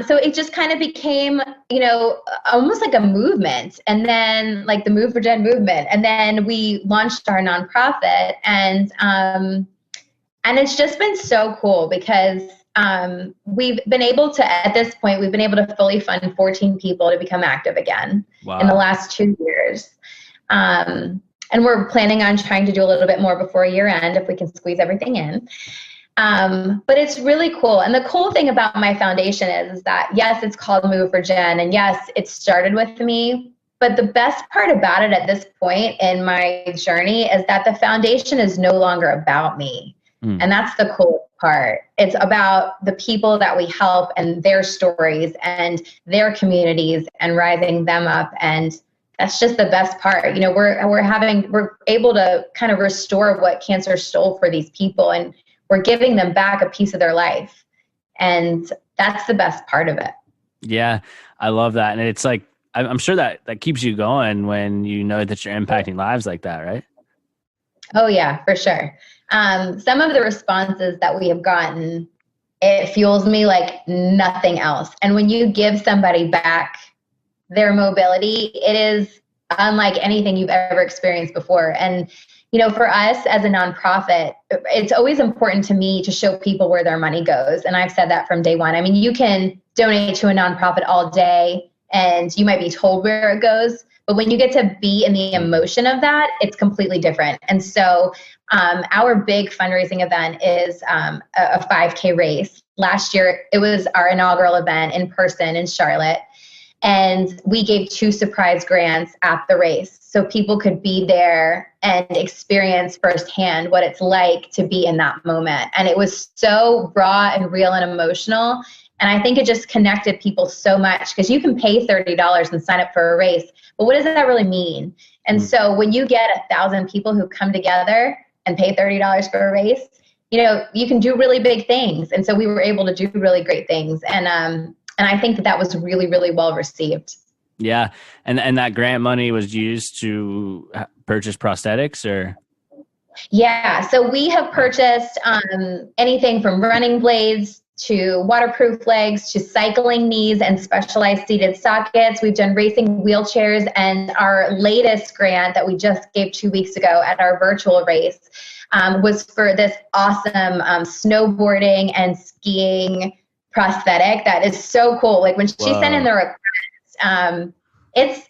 B: so it just kind of became, almost like a movement, and then like the Move for Jenn movement. And then we launched our nonprofit, and it's just been so cool because we've been able to, at this point, we've been able to fully fund 14 people to become active again in the last 2 years. And we're planning on trying to do a little bit more before year end if we can squeeze everything in. But it's really cool. And the cool thing about my foundation is that, yes, it's called Move for Jenn. And yes, it started with me. But the best part about it at this point in my journey is that the foundation is no longer about me. And that's the cool part. It's about the people that we help and their stories and their communities and rising them up. And that's just the best part. We're able to kind of restore what cancer stole for these people, and we're giving them back a piece of their life. And that's the best part of it. Yeah,
A: I love that. And it's like, I'm sure that keeps you going when you know that you're impacting lives like that, right?
B: Oh yeah, for sure. Some of the responses that we have gotten, it fuels me like nothing else. And when you give somebody back their mobility, it is unlike anything you've ever experienced before. And, for us as a nonprofit, it's always important to me to show people where their money goes. And I've said that from day one. I mean, you can donate to a nonprofit all day and you might be told where it goes, but when you get to be in the emotion of that, it's completely different. And so our big fundraising event is a 5K race. Last year, it was our inaugural event in person in Charlotte. And we gave 2 surprise grants at the race so people could be there and experience firsthand what it's like to be in that moment. And it was so raw and real and emotional. And I think it just connected people so much because you can pay $30 and sign up for a race. But what does that really mean? And so when you get 1,000 people who come together and pay $30 for a race, you can do really big things. And so we were able to do really great things. And I think that was really, really well received.
A: Yeah. And that grant money was used to purchase prosthetics or?
B: Yeah. So we have purchased anything from running blades to waterproof legs to cycling knees and specialized seated sockets. We've done racing wheelchairs, and our latest grant that we just gave 2 weeks ago at our virtual race was for this awesome snowboarding and skiing prosthetic that is so cool. Like when she sent in the request, it's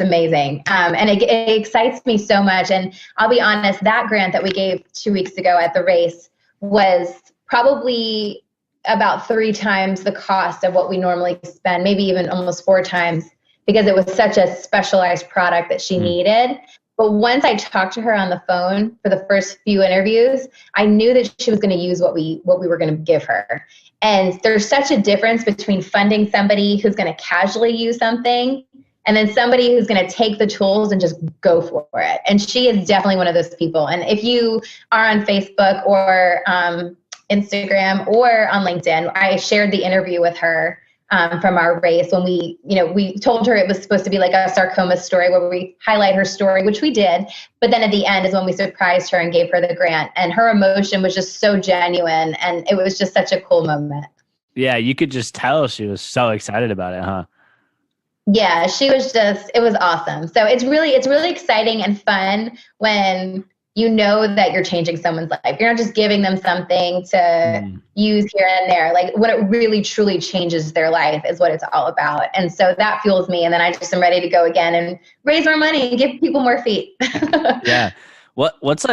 B: amazing. And it excites me so much. And I'll be honest, that grant that we gave 2 weeks ago at the race was probably about 3 times the cost of what we normally spend, maybe even almost 4 times, because it was such a specialized product that she needed. But once I talked to her on the phone for the first few interviews, I knew that she was going to use what we were going to give her. And there's such a difference between funding somebody who's going to casually use something and then somebody who's going to take the tools and just go for it. And she is definitely one of those people. And if you are on Facebook or Instagram or on LinkedIn, I shared the interview with her from our race when we told her it was supposed to be like a sarcoma story where we highlight her story, which we did. But then at the end is when we surprised her and gave her the grant, and her emotion was just so genuine. And it was just such a cool moment.
A: Yeah. You could just tell she was so excited about it, huh?
B: Yeah, it was awesome. So it's really exciting and fun when you know that you're changing someone's life. You're not just giving them something to use here and there. Like when it really truly changes their life is what it's all about. And so that fuels me. And then I just am ready to go again and raise more money and give people more feet.
A: Yeah. What was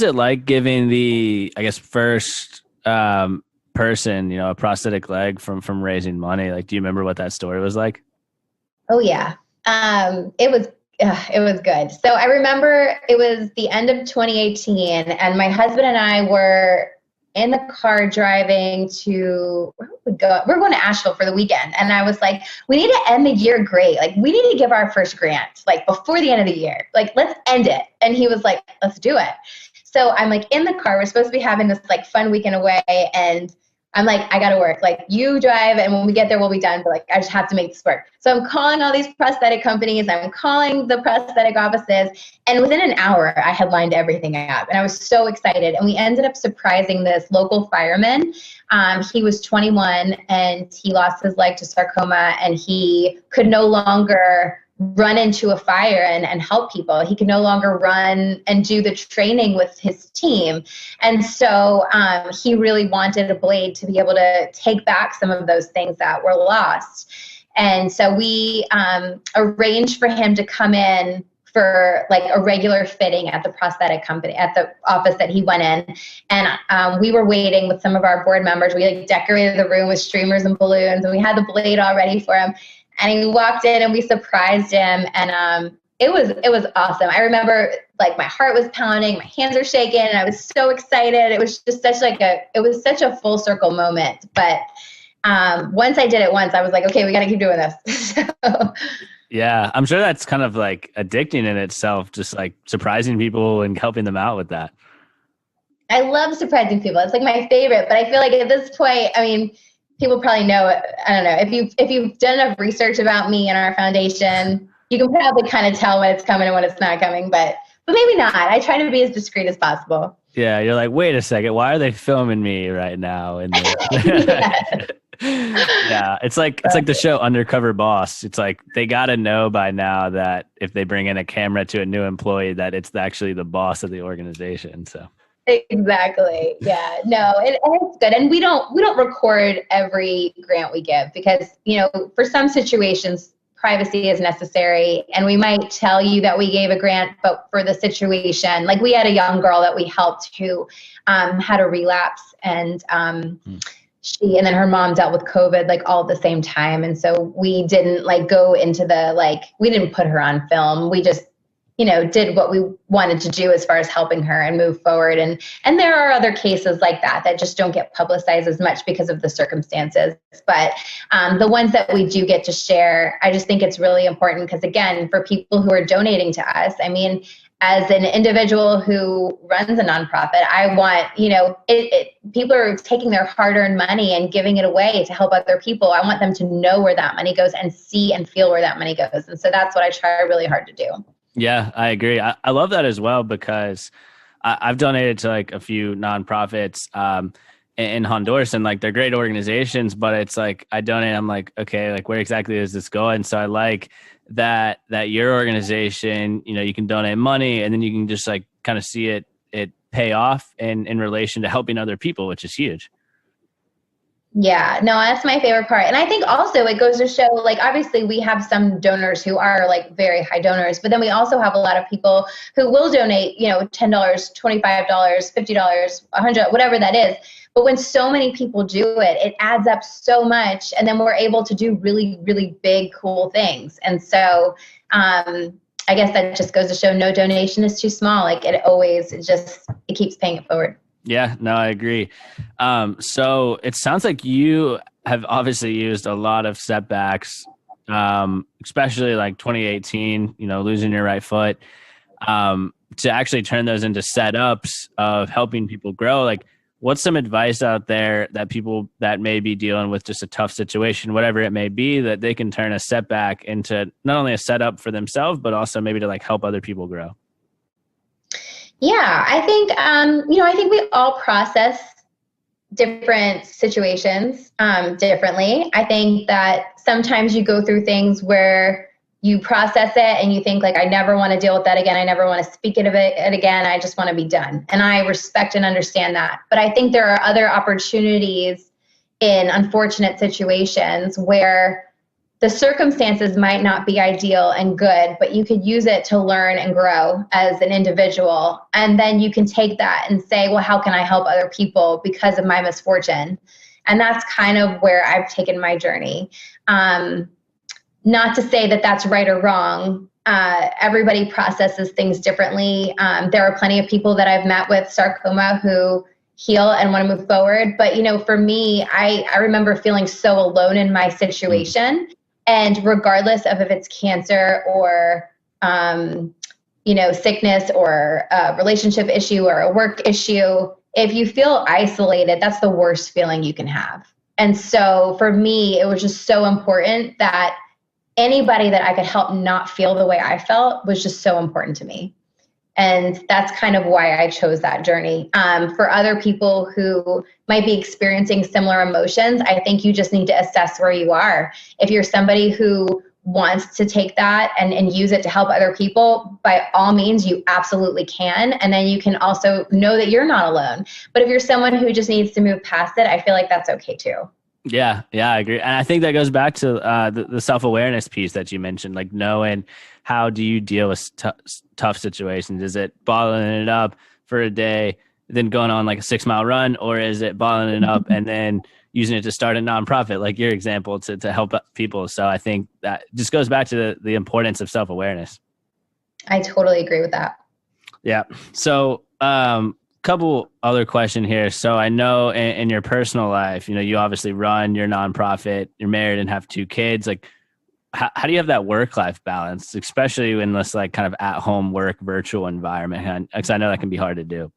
A: it like giving the, I guess, first person, a prosthetic leg from raising money? Like, do you remember what that story was like?
B: Oh yeah. It was good. So I remember it was the end of 2018 and my husband and I were in the car driving to, where would we go? We're going to Asheville for the weekend. And I was like, we need to end the year great. Like we need to give our first grant, like before the end of the year, like let's end it. And he was like, let's do it. So I'm like in the car, we're supposed to be having this like fun weekend away. And I'm like, I got to work. Like you drive and when we get there, we'll be done. But like, I just have to make this work. So I'm calling all these prosthetic companies. I'm calling the prosthetic offices. And within an hour, I had lined everything up. And I was so excited. And we ended up surprising this local fireman. He was 21 and he lost his leg to sarcoma and he could no longer run into a fire and help people. He could no longer run and do the training with his team. And so he really wanted a blade to be able to take back some of those things that were lost. And so we arranged for him to come in for like a regular fitting at the prosthetic company, at the office that he went in. And we were waiting with some of our board members. We like decorated the room with streamers and balloons and we had the blade all ready for him. And he walked in and we surprised him and it was awesome. I remember like my heart was pounding, my hands were shaking and I was so excited. It was just such a full circle moment. But once I did it once, I was like, okay, we got to keep doing this. So.
A: Yeah, I'm sure that's kind of like addicting in itself, just like surprising people and helping them out with that.
B: I love surprising people. It's like my favorite, but I feel like at this point, I mean, people probably know it. I don't know. If you've done enough research about me and our foundation, you can probably kind of tell when it's coming and when it's not coming, but maybe not. I try to be as discreet as possible.
A: Yeah, you're like, wait a second, why are they filming me right now? And yeah, it's like the show Undercover Boss. It's like they got to know by now that if they bring in a camera to a new employee, that it's actually the boss of the organization. So.
B: Exactly. Yeah. No, and it's good. And we don't record every grant we give because, for some situations, privacy is necessary. And we might tell you that we gave a grant, but for the situation, like we had a young girl that we helped who had a relapse and she and then her mom dealt with COVID like all at the same time. And so we didn't like go into we didn't put her on film. We just did what we wanted to do as far as helping her and move forward. And there are other cases like that just don't get publicized as much because of the circumstances. But the ones that we do get to share, I just think it's really important because, again, for people who are donating to us, I mean, as an individual who runs a nonprofit, I want, people are taking their hard-earned money and giving it away to help other people. I want them to know where that money goes and see and feel where that money goes. And so that's what I try really hard to do. Yeah,
A: I agree. I love that as well because I've donated to like a few nonprofits in Honduras and like they're great organizations, but it's like I donate, I'm like, okay, like where exactly is this going? So I like that your organization, you can donate money and then you can just like kind of see it pay off in relation to helping other people, which is huge.
B: Yeah, no, that's my favorite part. And I think also it goes to show, like, obviously we have some donors who are like very high donors, but then we also have a lot of people who will donate, $10, $25, $50, $100, whatever that is. But when so many people do it, it adds up so much. And then we're able to do really, really big, cool things. And so I guess that just goes to show no donation is too small. Like it keeps paying it forward.
A: Yeah, no, I agree. So it sounds like you have obviously used a lot of setbacks, especially like 2018, losing your right foot, to actually turn those into setups of helping people grow. Like, what's some advice out there that people that may be dealing with just a tough situation, whatever it may be, that they can turn a setback into not only a setup for themselves, but also maybe to like help other people grow?
B: Yeah, I think, I think we all process different situations differently. I think that sometimes you go through things where you process it and you think like, I never want to deal with that again. I never want to speak it again. I just want to be done. And I respect and understand that. But I think there are other opportunities in unfortunate situations where the circumstances might not be ideal and good, but you could use it to learn and grow as an individual. And then you can take that and say, well, how can I help other people because of my misfortune? And that's kind of where I've taken my journey. Not to say that that's right or wrong. Everybody processes things differently. There are plenty of people that I've met with sarcoma who heal and want to move forward. But, for me, I remember feeling so alone in my situation. And regardless of if it's cancer or, sickness or a relationship issue or a work issue, if you feel isolated, that's the worst feeling you can have. And so for me, it was just so important that anybody that I could help not feel the way I felt was just so important to me. And that's kind of why I chose that journey. For other people who might be experiencing similar emotions, I think you just need to assess where you are. If you're somebody who wants to take that and use it to help other people, by all means, you absolutely can. And then you can also know that you're not alone. But if you're someone who just needs to move past it, I feel like that's okay too.
A: Yeah, I agree. And I think that goes back to the self-awareness piece that you mentioned, like knowing how do you deal with tough situations? Is it bottling it up for a day, then going on like a 6-mile run, or is it bottling it up and then using it to start a nonprofit, like your example, to help people? So I think that just goes back to the importance of self-awareness.
B: I totally agree with that.
A: Yeah. So, couple other question here. So I know in your personal life, you obviously run your nonprofit, you're married and have 2 kids. Like, how do you have that work-life balance, especially in this like kind of at-home work virtual environment? Because I know that can be hard to do.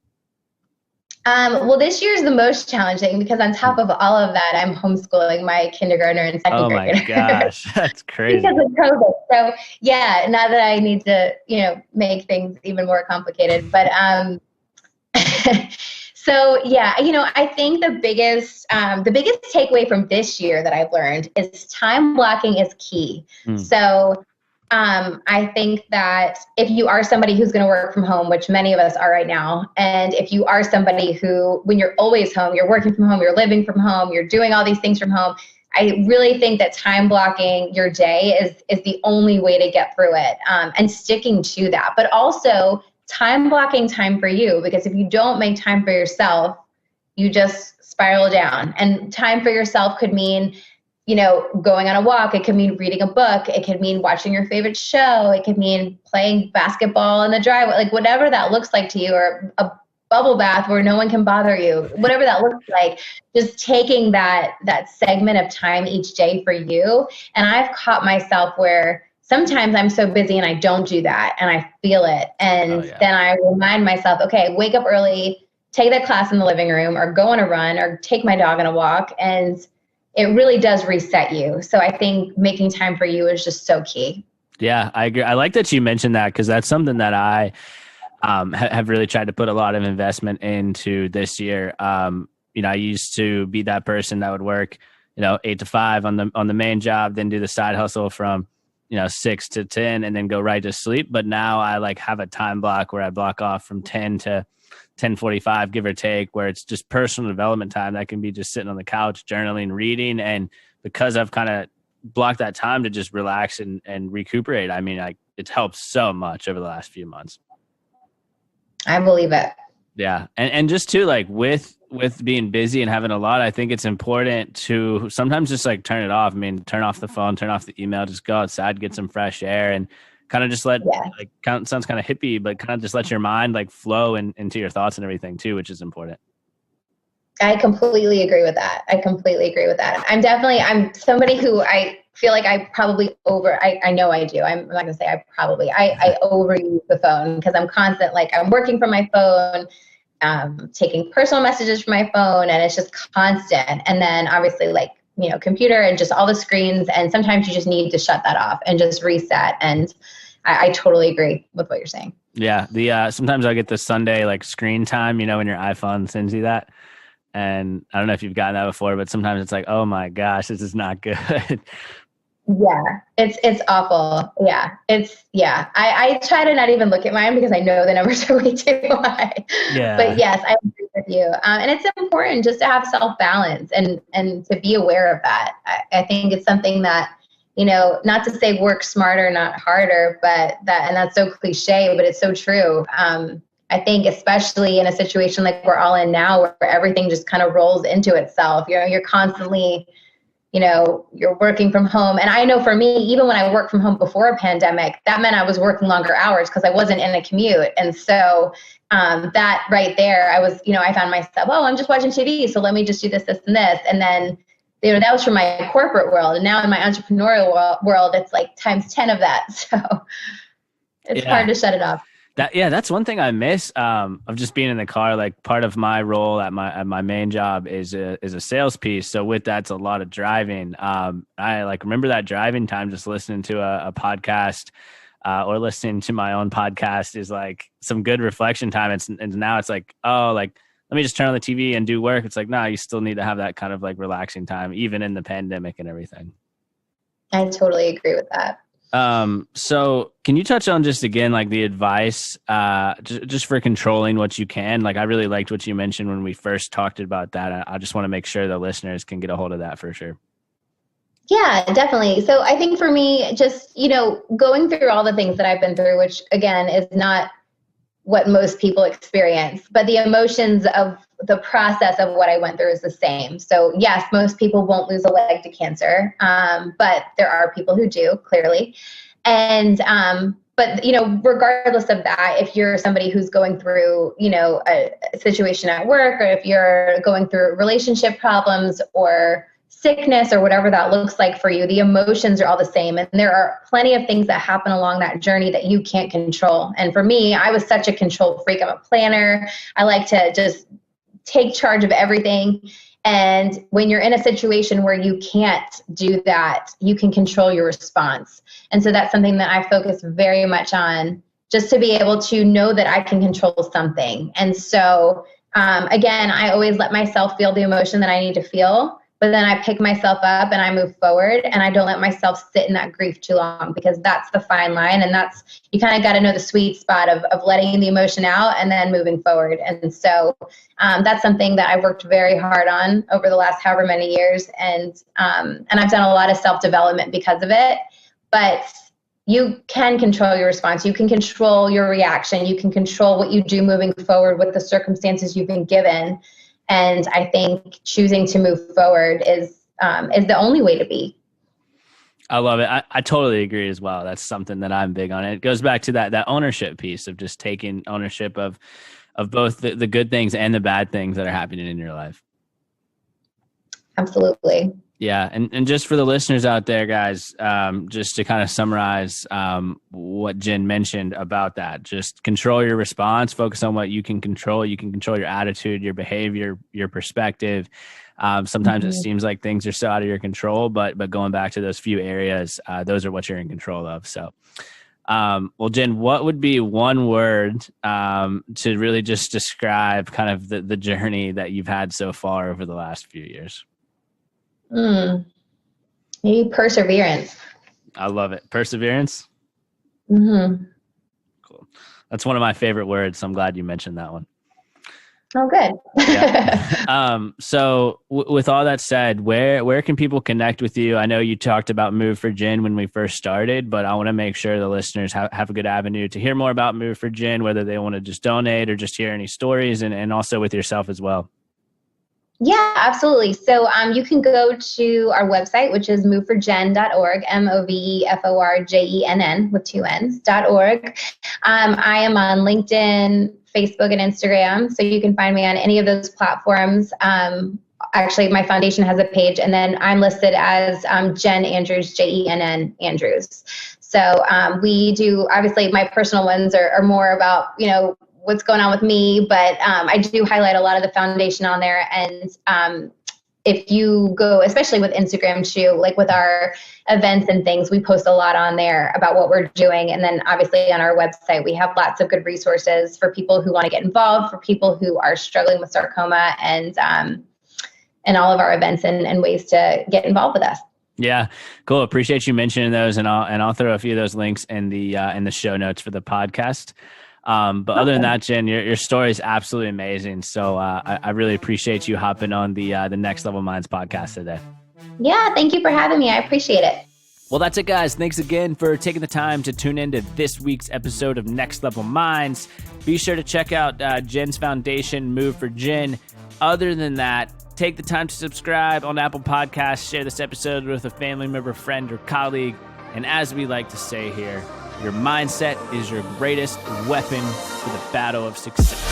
B: Well, this year is the most challenging because on top of all of that, I'm homeschooling my kindergartner and second grader.
A: Oh my gosh, that's crazy.
B: Because of COVID. So yeah, not that I need to, make things even more complicated, but so yeah, I think the biggest takeaway from this year that I've learned is time blocking is key. So I think that if you are somebody who's going to work from home, which many of us are right now, and if you are somebody who, when you're always home, you're working from home, you're living from home, you're doing all these things from home, I really think that time blocking your day is the only way to get through it, and sticking to that. But also time blocking time for you, because if you don't make time for yourself, you just spiral down. And time for yourself could mean, going on a walk. It could mean reading a book. It could mean watching your favorite show. It could mean playing basketball in the driveway, like whatever that looks like to you, or a bubble bath where no one can bother you, whatever that looks like, just taking that segment of time each day for you. And I've caught myself where sometimes I'm so busy and I don't do that and I feel it. And then I remind myself, okay, wake up early, take that class in the living room, or go on a run, or take my dog on a walk. And it really does reset you. So I think making time for you is just so key.
A: Yeah, I agree. I like that you mentioned that, because that's something that I have really tried to put a lot of investment into this year. I used to be that person that would work, 8 to 5 on the main job, then do the side hustle from 6 to 10 and then go right to sleep. But now I like have a time block where I block off from 10 to 10:45, give or take, where it's just personal development time. That can be just sitting on the couch, journaling, reading. And because I've kind of blocked that time to just relax and recuperate, I mean, it's helped so much over the last few months.
B: I believe it.
A: Yeah. And just too, like with being busy and having a lot, I think it's important to sometimes just like turn it off. I mean, turn off the phone, turn off the email, just go outside, get some fresh air, and kind of just sounds kind of hippie, but kind of just let your mind like flow into your thoughts and everything too, which is important.
B: I completely agree with that. I'm somebody who I feel like I probably I know I do. I'm not gonna say I overuse the phone, because I'm constant, like I'm working from my phone, taking personal messages from my phone, and it's just constant. And then obviously computer and just all the screens. And sometimes you just need to shut that off and just reset. And I totally agree with what you're saying.
A: Yeah. The sometimes I get the Sunday screen time, when your iPhone sends you that. And I don't know if you've gotten that before, but sometimes it's like, oh my gosh, this is not good.
B: Yeah, it's awful. Yeah, I try to not even look at mine because I know the numbers are way too high.
A: Yeah.
B: But yes, I agree with you. And it's important just to have self-balance and to be aware of that. I think it's something that, not to say work smarter, not harder, but that's so cliche, but it's so true. I think especially in a situation like we're all in now, where everything just kind of rolls into itself. You're constantly, you're working from home. And I know for me, even when I worked from home before a pandemic, that meant I was working longer hours because I wasn't in a commute. And so that right there, I was, I found myself, I'm just watching TV. So let me just do this, this, and this. And then, that was from my corporate world. And now in my entrepreneurial world, it's like times 10 of that. So it's hard to shut it off.
A: That's one thing I miss of just being in the car. Like part of my role at my main job is a sales piece. So with that's a lot of driving. I remember that driving time, just listening to a podcast or listening to my own podcast is like some good reflection time. And now it's like, let me just turn on the TV and do work. It's like, no, you still need to have that kind of relaxing time, even in the pandemic and everything.
B: I totally agree with that.
A: So can you touch on just again, the advice, just for controlling what you can? I really liked what you mentioned when we first talked about that. I just want to make sure the listeners can get a hold of that for sure.
B: Yeah, definitely. So I think for me, just, going through all the things that I've been through, which again is not what most people experience, but the emotions of the process of what I went through is the same. So yes, most people won't lose a leg to cancer, but there are people who do, clearly. And, but, regardless of that, if you're somebody who's going through, a situation at work, or if you're going through relationship problems or sickness or whatever that looks like for you, the emotions are all the same. And there are plenty of things that happen along that journey that you can't control. And for me, I was such a control freak. I'm a planner. I like to just take charge of everything. And when you're in a situation where you can't do that, you can control your response. And so that's something that I focus very much on, just to be able to know that I can control something. And so, again, I always let myself feel the emotion that I need to feel. But then I pick myself up and I move forward, and I don't let myself sit in that grief too long, because that's the fine line. And that's, you kind of got to know the sweet spot of letting the emotion out and then moving forward. And so that's something that I've worked very hard on over the last however many years. And I've done a lot of self-development because of it. But you can control your response. You can control your reaction. You can control what you do moving forward with the circumstances you've been given. And I think choosing to move forward is the only way to be.
A: I love it. I totally agree as well. That's something that I'm big on. It goes back to that ownership piece of just taking ownership of both the good things and the bad things that are happening in your life.
B: Absolutely.
A: Yeah. And just for the listeners out there, guys, just to kind of summarize what Jenn mentioned about that, just control your response, focus on what you can control. You can control your attitude, your behavior, your perspective. Sometimes it seems like things are so out of your control, but going back to those few areas, those are what you're in control of. So, well, Jenn, what would be one word to really just describe kind of the journey that you've had so far over the last few years?
B: Maybe perseverance.
A: I love it. Perseverance.
B: Mm-hmm.
A: Cool. That's one of my favorite words. So I'm glad you mentioned that one.
B: Oh, good.
A: Yeah. So with all that said, where can people connect with you? I know you talked about Move for Jenn when we first started, but I want to make sure the listeners have a good avenue to hear more about Move for Jenn, whether they want to just donate or just hear any stories, and also with yourself as well.
B: Yeah, absolutely. So you can go to our website, which is moveforjenn.org, MOVEFORJENN with 2 N's.org. I am on LinkedIn, Facebook, and Instagram, so you can find me on any of those platforms. Actually, my foundation has a page, and then I'm listed as Jenn Andrews, JENN Andrews. So we do, obviously, my personal ones are more about, what's going on with me, but I do highlight a lot of the foundation on there. And if you go, especially with Instagram too, like with our events and things, we post a lot on there about what we're doing. And then obviously on our website, we have lots of good resources for people who want to get involved, for people who are struggling with sarcoma, and all of our events and ways to get involved with us.
A: Yeah, cool. Appreciate you mentioning those, and I'll throw a few of those links in the show notes for the podcast. But other than that, Jenn, your story is absolutely amazing. So I really appreciate you hopping on the Next Level Minds podcast today.
B: Yeah, thank you for having me. I appreciate it.
A: Well, that's it, guys. Thanks again for taking the time to tune into this week's episode of Next Level Minds. Be sure to check out Jenn's foundation, Move for Jenn. Other than that, take the time to subscribe on Apple Podcasts, share this episode with a family member, friend, or colleague. And as we like to say here, your mindset is your greatest weapon for the battle of success.